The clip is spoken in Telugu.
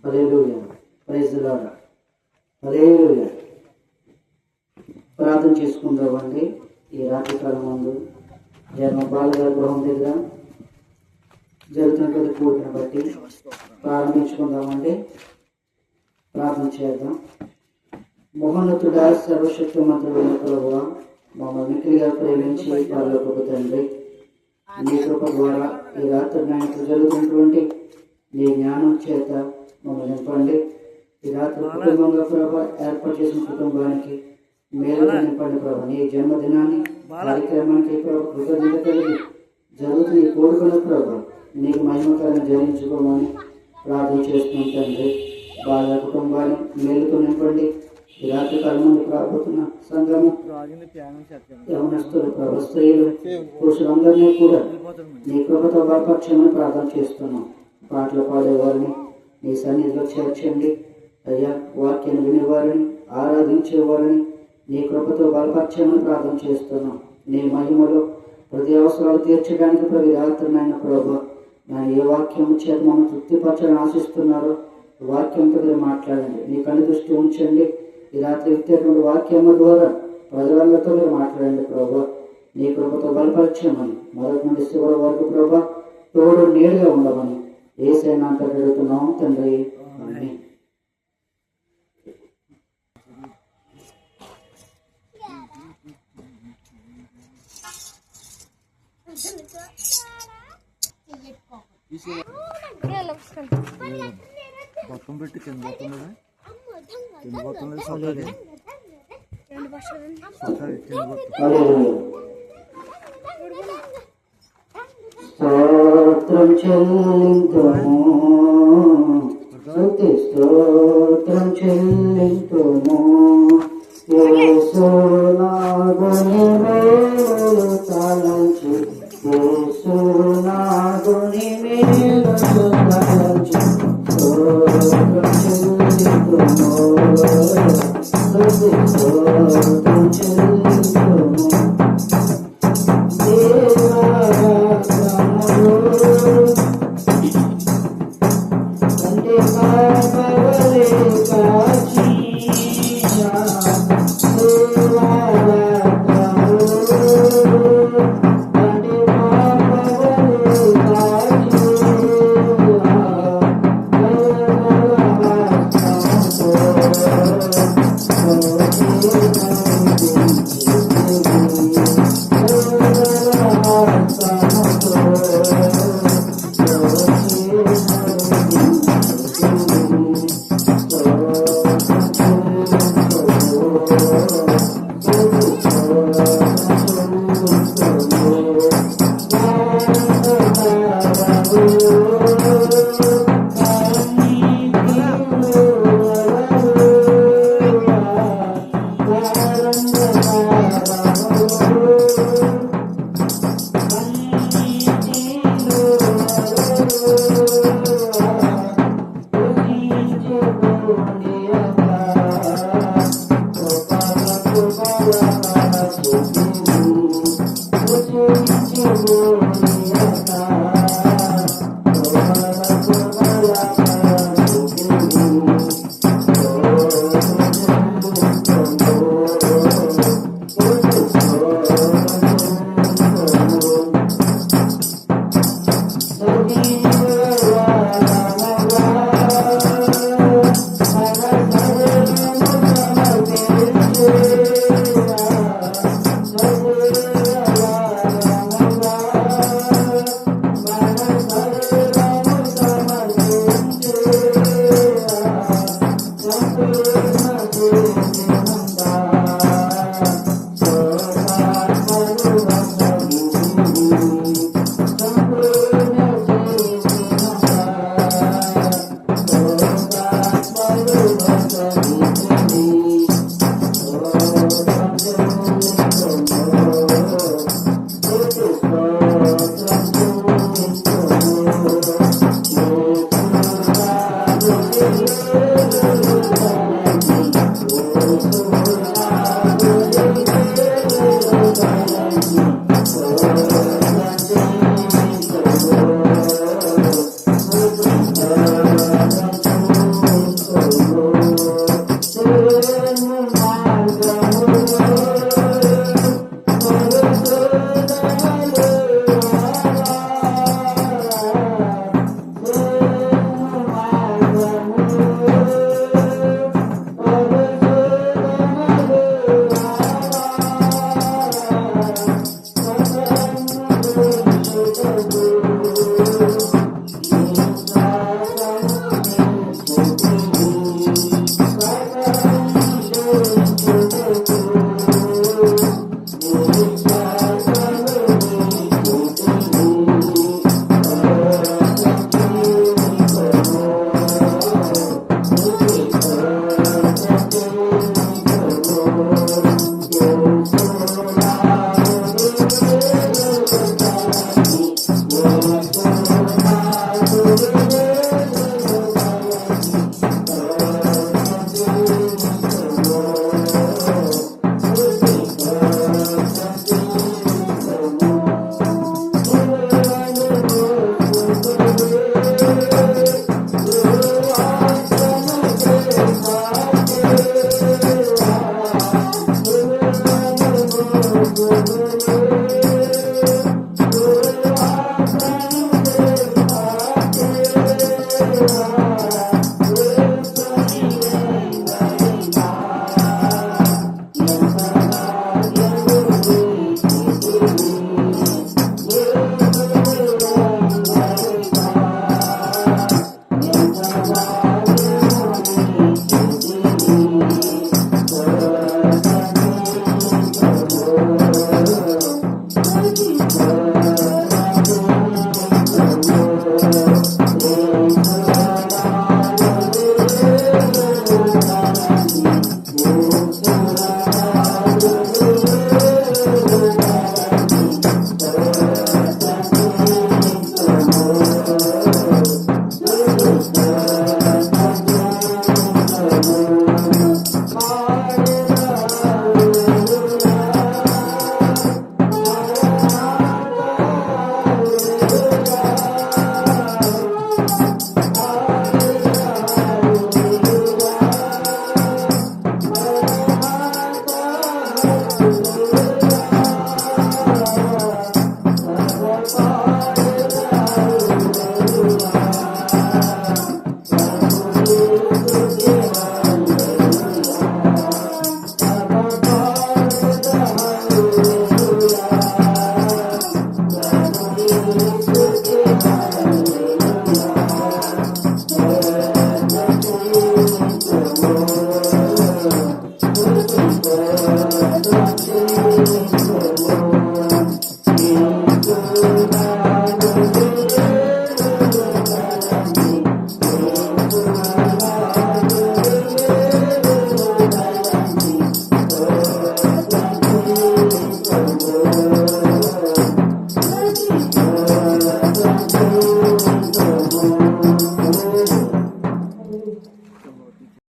Hallelujah. Praise the lord. Hallelujah. ప్రార్థన చేసుకుందామండి. ఈ రాత్రికాలం ముందు జన్మ బాలగారి గృహం దగ్గర జరుగుతున్నటువంటి కూడికను బట్టి ప్రారంభించుకుందామండి. ప్రార్థన చేద్దాం. మహోన్నతుడా, సర్వశక్తిమంతుడైన ప్రభువా, మమ్మల్ని మిక్కిలిగా ప్రేమించి పరలోకపు తండ్రి, నీ కృప ద్వారా ఈ రాత్రి నాయకులు జరుగుతున్నటువంటి నీ జ్ఞానం చేత మమ్మల్ని నింపండి. ఈ రాత్రి కుటుంబంగా ప్రభా ఏర్పాటు చేసిన కుటుంబానికి మేలు నింపండి ప్రభా. నీ జన్మదినాన్ని కార్యక్రమానికి ప్రభా కృతజ్ఞత కలిగి జరుగుతున్న ఈ కోరుకున్న ప్రభా నీకు మహిమకాలను జరించుకోమని ప్రార్థన చేస్తున్నాం తండ్రి. బాల కుటుంబాన్ని మేలుతో నింపండి. ఈ రాత్రి కాలం నుండి రాబోతున్న సంఘము యవనస్తులు ప్రభా, స్త్రీలు, పురుషులందరినీ కూడా నీ కృపతో బలపరచమని ప్రార్థన చేస్తున్నాం. పాటలు పాడేవారిని నీ సన్నిధిలో చేర్చండి అయ్యా. వాక్యాన్ని వినేవారిని, ఆరాధించేవారిని నీ కృపతో బలపరచమని ప్రార్థన చేస్తున్నాం. నీ మహిమలో ప్రతి అవసరాలు తీర్చడానికి ప్రతి రాత్రి నాయన ప్రభా నేను ఏ వాక్యం చేత మమ్మల్ని తృప్తిపరచాలని ఆశిస్తున్నారో వాక్యంతో మీరు మాట్లాడండి. నీ కను దృష్టి ఉంచండి. ఈ రాత్రి ఇచ్చేటువంటి వాక్యము ద్వారా ప్రజలందరితో మీరు మాట్లాడండి ప్రభా. నీ కృపతో బలపరచమని మొదటి నుండి చివరి వరకు ప్రభా తోడు నీడుగా ఉండమని యేసయ్య నామమున అడుగుతున్నాం తండ్రి. ఆమేన్. మొత్తం పెట్టి కింద పోతుంది స్తోత్రం చెల్లింతుము, స్తుతి స్తోత్రం చెల్లింతుము. యేసునాథుని మేలు తలంచి, యేసునాథుని మేలు తలంచి స్తోత్రం చెల్లింతుము, స్తుతి స్తోత్రం చెల్లింతుము. యేసు